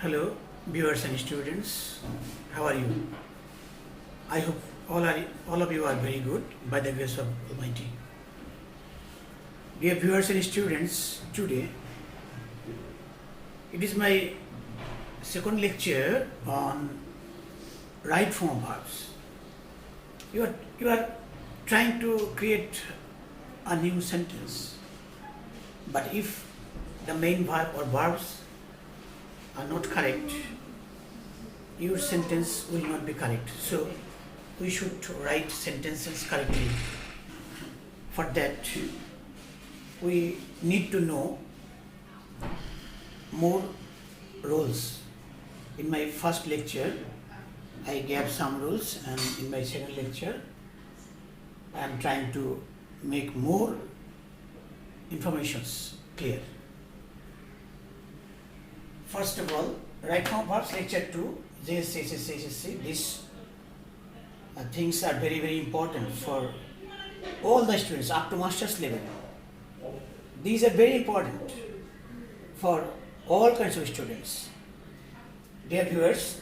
Hello, viewers and students. How are you? I hope all of you are very good by the grace of Almighty. Dear viewers and students, today it is my second lecture on right form verbs. You are trying to create a new sentence, but if the main verb or verbs are not correct, your sentence will not be correct. So we should write sentences correctly. For that, we need to know more rules. In my first lecture, I gave some rules, and in my second lecture, I am trying to make more informations clear. First of all, right form verbs lecture 2, JSC, these things are very, very important for all the students up to master's level. These are very important for all kinds of students. Dear viewers,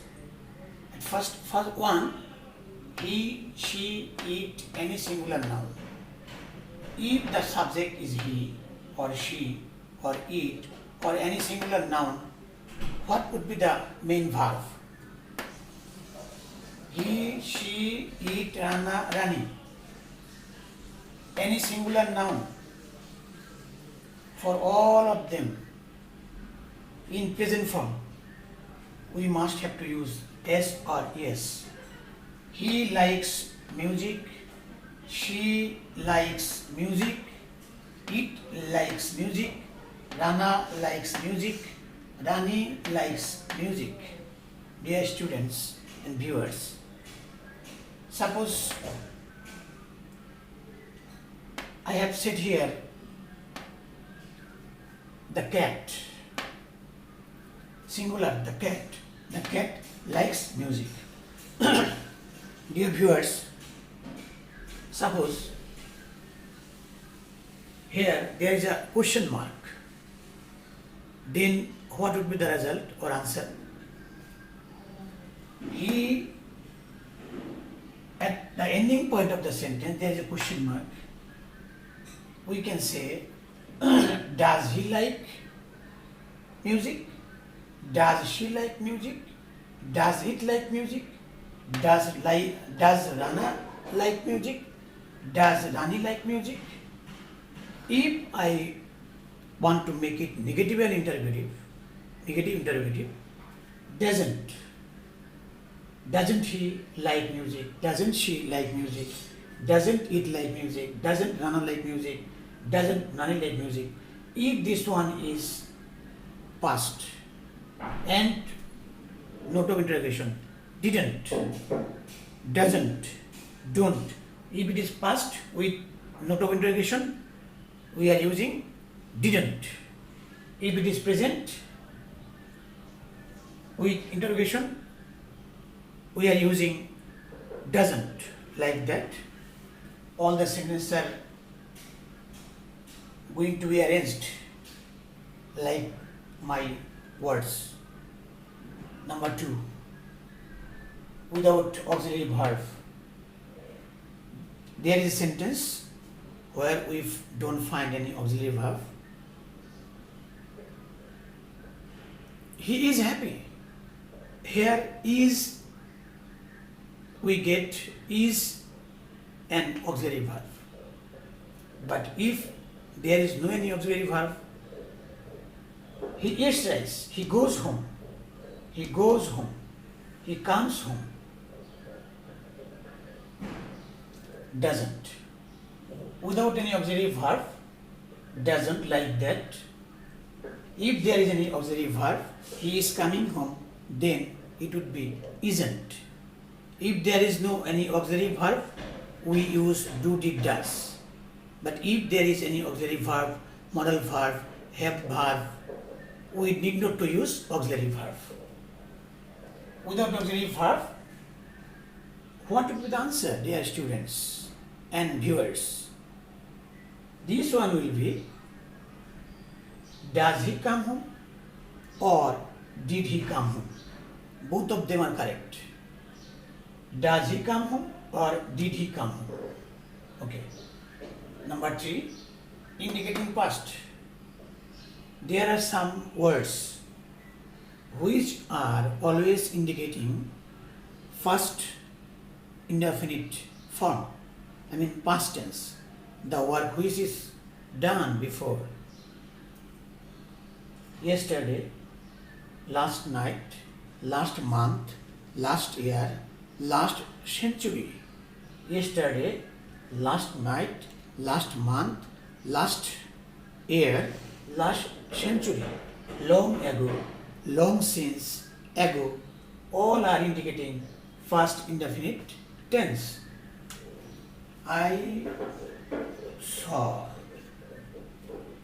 first one, he, she, it, any singular noun. If the subject is he or she or it or any singular noun, what would be the main verb? He, she, it, Rana, Rani. Any singular noun for all of them in present form, we must have to use S or yes. He likes music, she likes music, it likes music, Rana likes music, Rani likes music. Dear students and viewers, suppose I have said here the cat, singular, the cat likes music. Dear viewers, suppose here there is a question mark, then what would be the result or answer? He, at the ending point of the sentence, there is a question mark. We can say, does he like music? Does she like music? Does it like music? Does Rana like music? Does Rani like music? If I want to make it negative and interrogative, doesn't he like music? Doesn't she like music? Doesn't it like music? Doesn't Rana like music? Doesn't Rani like music? If this one is past and note of interrogation, didn't, doesn't, don't. If it is past with note of interrogation, we are using didn't. If it is present with interrogation, we are using doesn't. Like that, all the sentences are going to be arranged like my words. Number 2, without auxiliary verb. There is a sentence where we don't find any auxiliary verb. He is happy. Here is, we get is an auxiliary verb. But if there is no any auxiliary verb, he eats rice, he goes home, he comes home, doesn't. Without any auxiliary verb, doesn't, like that. If there is any auxiliary verb, he is coming home, then it would be isn't. If there is no any auxiliary verb, we use do, did, does. But if there is any auxiliary verb, modal verb, have verb, we need not to use auxiliary verb. Without auxiliary verb, what would be the answer, dear students and viewers? This one will be, does he come home or did he come home? Both of them are correct. Does he come home or did he come home? Okay. Number 3, indicating past. There are some words which are always indicating first indefinite form. I mean past tense. The work which is done before. Yesterday, last night, last month, last year, last century. Yesterday, last night, last month, last year, last century. Long ago, long since, ago, all are indicating first indefinite tense. I saw.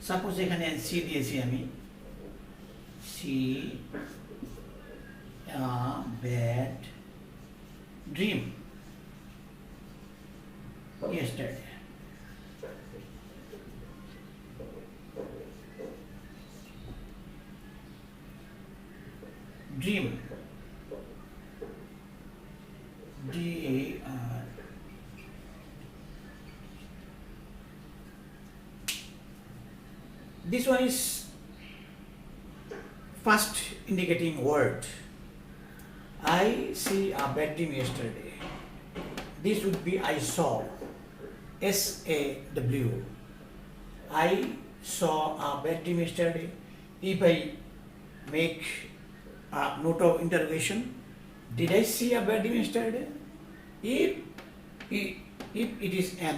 Suppose এখানে see দিয়েছি আমি see a bad dream yesterday. Dream. D-A-R. This one is first indicating word. I see a bad dream yesterday. This would be I saw. S-A-W. I saw a bad dream yesterday. If I make a note of interrogation, did I see a bad dream yesterday? If it is an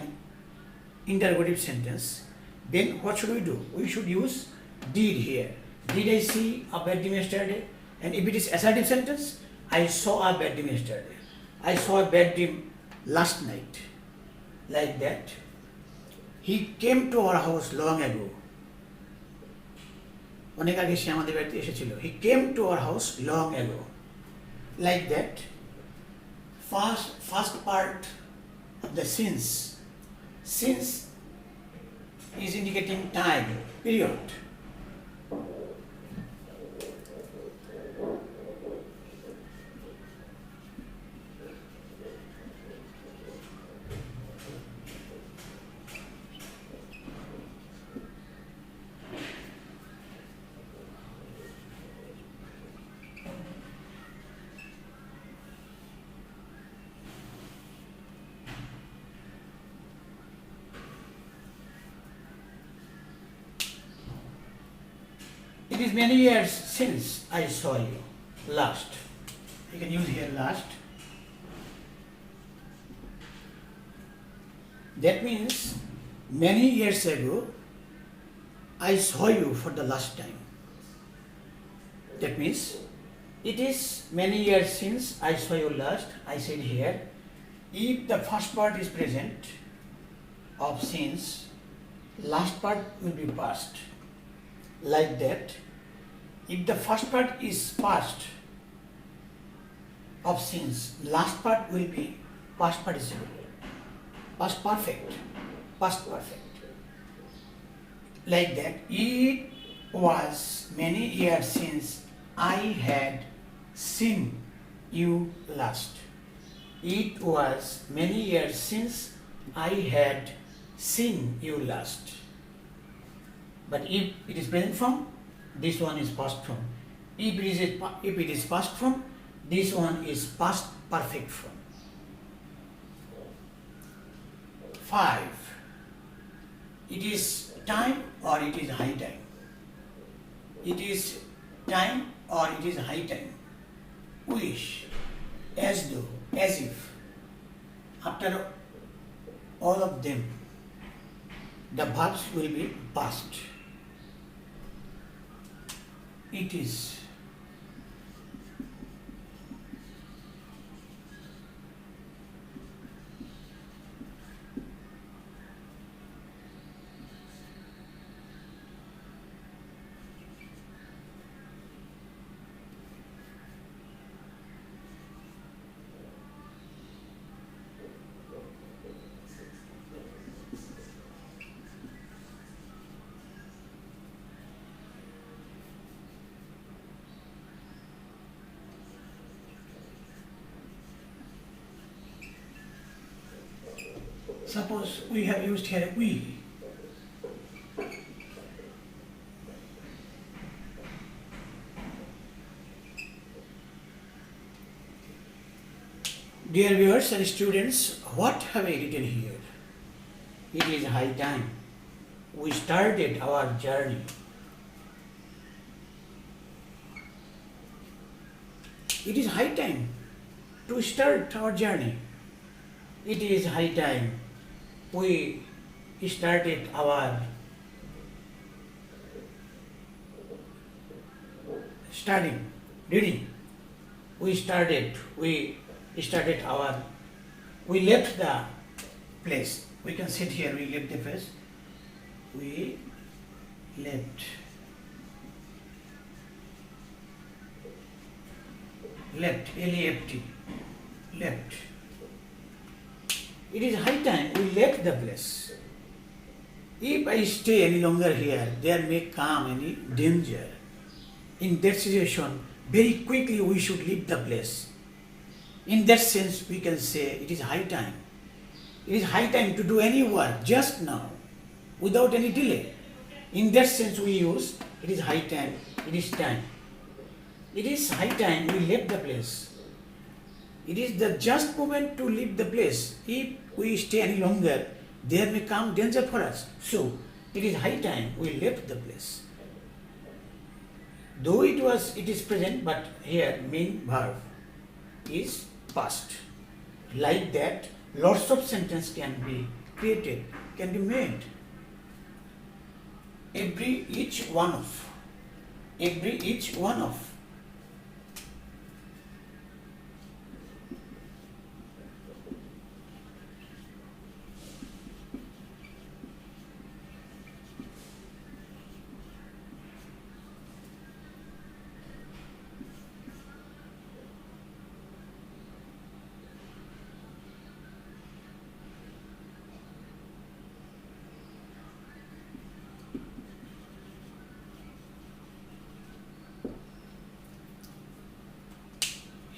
interrogative sentence, then what should we do? We should use did here. Did I see a bad dream yesterday? And if it is assertive sentence, I saw a bad dream yesterday. I saw a bad dream last night. Like that. He came to our house long ago. অনেক আগে সে আমাদের বাড়িতে এসেছিল। He came to our house long ago. Like that. First part of the since. Since is indicating time, period. It is many years since I saw you last. You can use here last. That means many years ago I saw you for the last time. That means it is many years since I saw you last. I said here, if the first part is present of since, last part will be past. Like that. If the first part is past of since, last part will be past participle, past perfect, past perfect. Like that. It was many years since I had seen you last. It was many years since I had seen you last. But if it is present form, this one is past form. If it is past form, this one is past perfect form. 5. It is time or it is high time. It is time or it is high time. Wish, as though, as if. After all of them, the verbs will be past. It is. Suppose we have used here we. Dear viewers and students, what have I written here? It is high time we started our journey. It is high time to start our journey. It is high time we started our studying, reading. We left the place. We can sit here, we left the place. We left. Left, L-E-F-T, left. It is high time we left the place. If I stay any longer here, there may come any danger. In that situation, very quickly we should leave the place. In that sense, we can say it is high time. It is high time to do any work just now, without any delay. In that sense, we use it is high time, it is time. It is high time we left the place. It is the just moment to leave the place. If we stay any longer, there may come danger for us. So, it is high time we left the place. Though it is present, but here main verb is past. Like that, lots of sentences can be created, can be made. Each one of.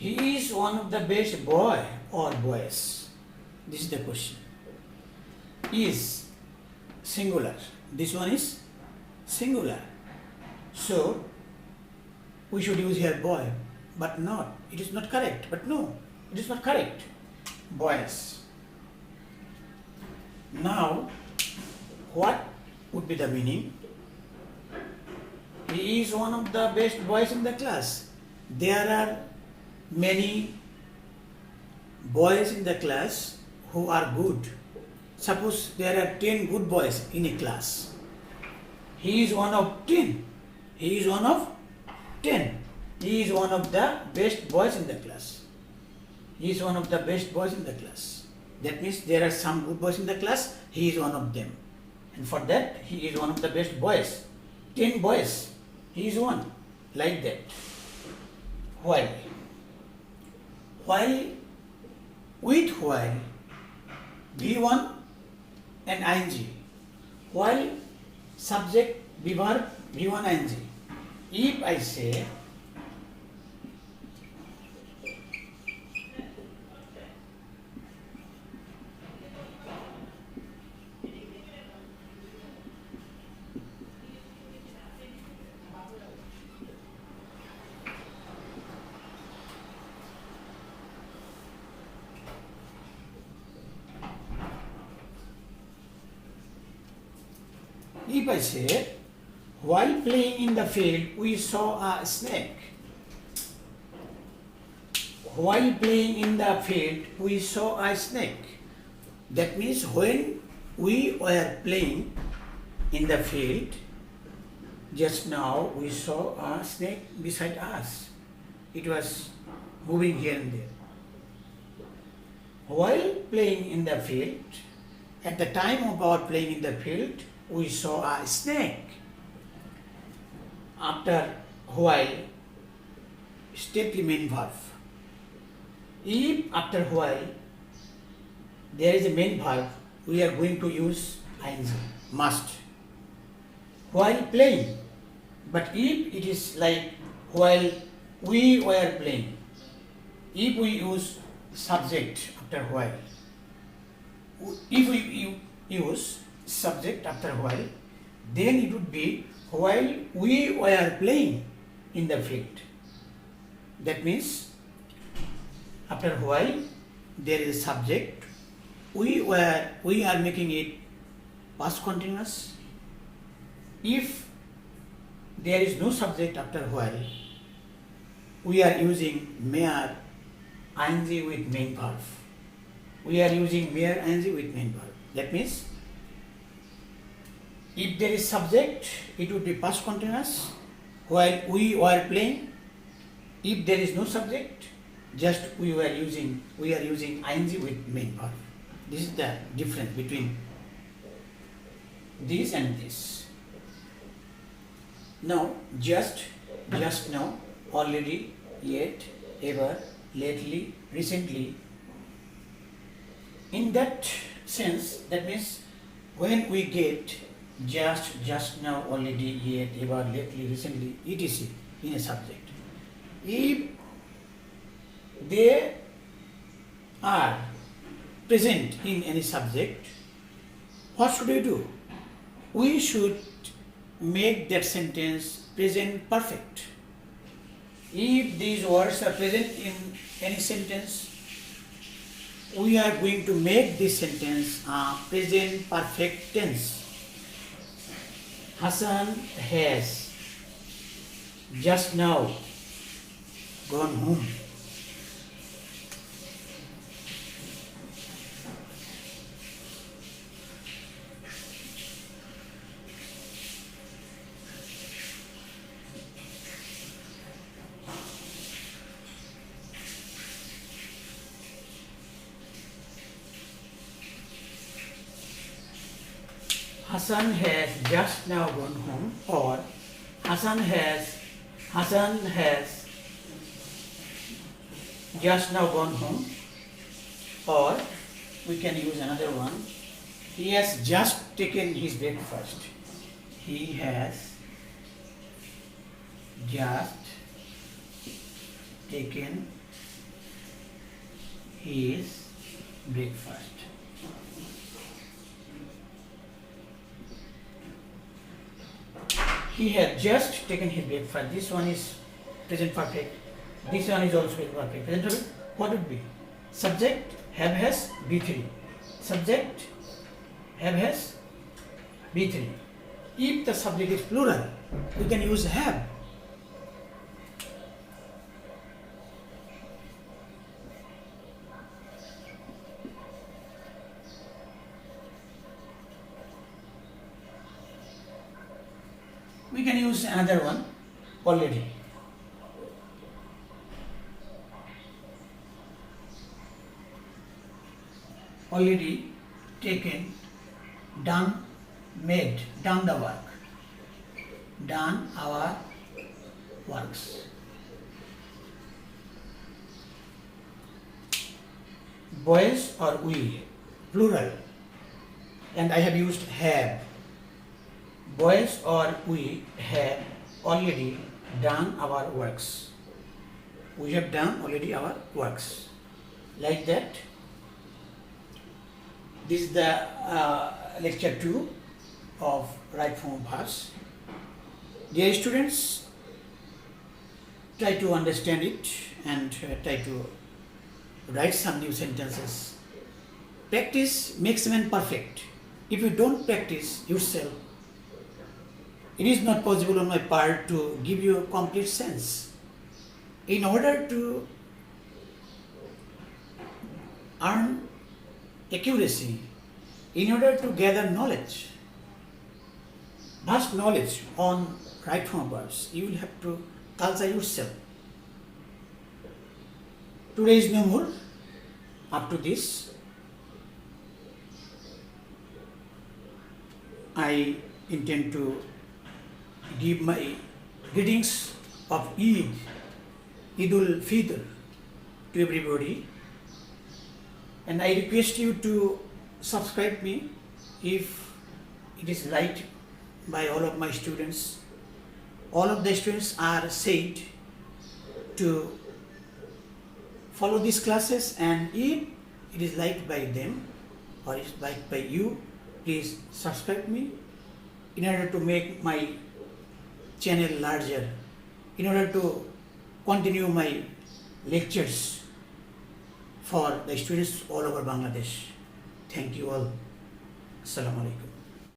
He is one of the best boy or boys. This is the question. Is singular. This one is singular. So, we should use here boy, but not. It is not correct. But no, it is not correct. Boys. Now, what would be the meaning? He is one of the best boys in the class. There are many boys in the class who are good. Suppose there are 10 good boys in a class. He is one of 10. He is one of 10. He is one of the best boys in the class. He is one of the best boys in the class. That means there are some good boys in the class. He is one of them. And for that, he is one of the best boys. 10 boys. He is one. Like that. While. With while, V1 and ing. While subject, verb, V1 ing. If I say while playing in the field, we saw a snake. While playing in the field, we saw a snake. That means when we were playing in the field, just now we saw a snake beside us. It was moving here and there. While playing in the field, at the time of our playing in the field, we saw a snake. After while, state the main verb. If after while there is a main verb, we are going to use ing, must. While playing, but if it is like while we were playing, if we use subject after while, if we use subject after while, then it would be while we were playing in the field. That means after while there is a subject, we are making it past continuous. If there is no subject after while, we are using mere ing with main verb. We are using mere ing with main verb. That means if there is subject, it would be past continuous while we were playing. If there is no subject, just we are using ing with main verb. This is the difference between this and this. Now, just now, already, yet, ever, lately, recently. In that sense, that means when we get just now, already, yet, ever, lately, recently, etc. in a subject, if they are present in any subject, what should we do? We should make that sentence present perfect. If these words are present in any sentence, we are going to make this sentence present perfect tense. Hassan has just now gone home. Hassan has just now gone home, or Hassan has just now gone home, or we can use another one. He has just taken his breakfast. He has just taken his breakfast. He had just taken his breakfast. This one is present perfect. This one is also perfect. Present perfect. What would be? Subject have has B3. Subject have has B3. If the subject is plural, we can use have. We can use another one already. Already taken, done, made, done the work, done our works. Boys or we, plural, and I have used have. Boys or we have already done our works. We have done already our works. Like that. This is the lecture 2 of right form verbs. Dear students, try to understand it and try to write some new sentences. Practice makes man perfect. If you don't practice yourself, it is not possible on my part to give you a complete sense. In order to earn accuracy, in order to gather knowledge, vast knowledge on right form verbs, you will have to culture yourself. Today is no more. Up to this, I intend to give my greetings of Eid Fitr to everybody, and I request you to subscribe me if it is liked by all of my students. All of the students are said to follow these classes, and if it is liked by them, or is liked by you, please subscribe me in order to make my channel larger, in order to continue my lectures for the students all over Bangladesh. Thank you all. Assalamu alaikum.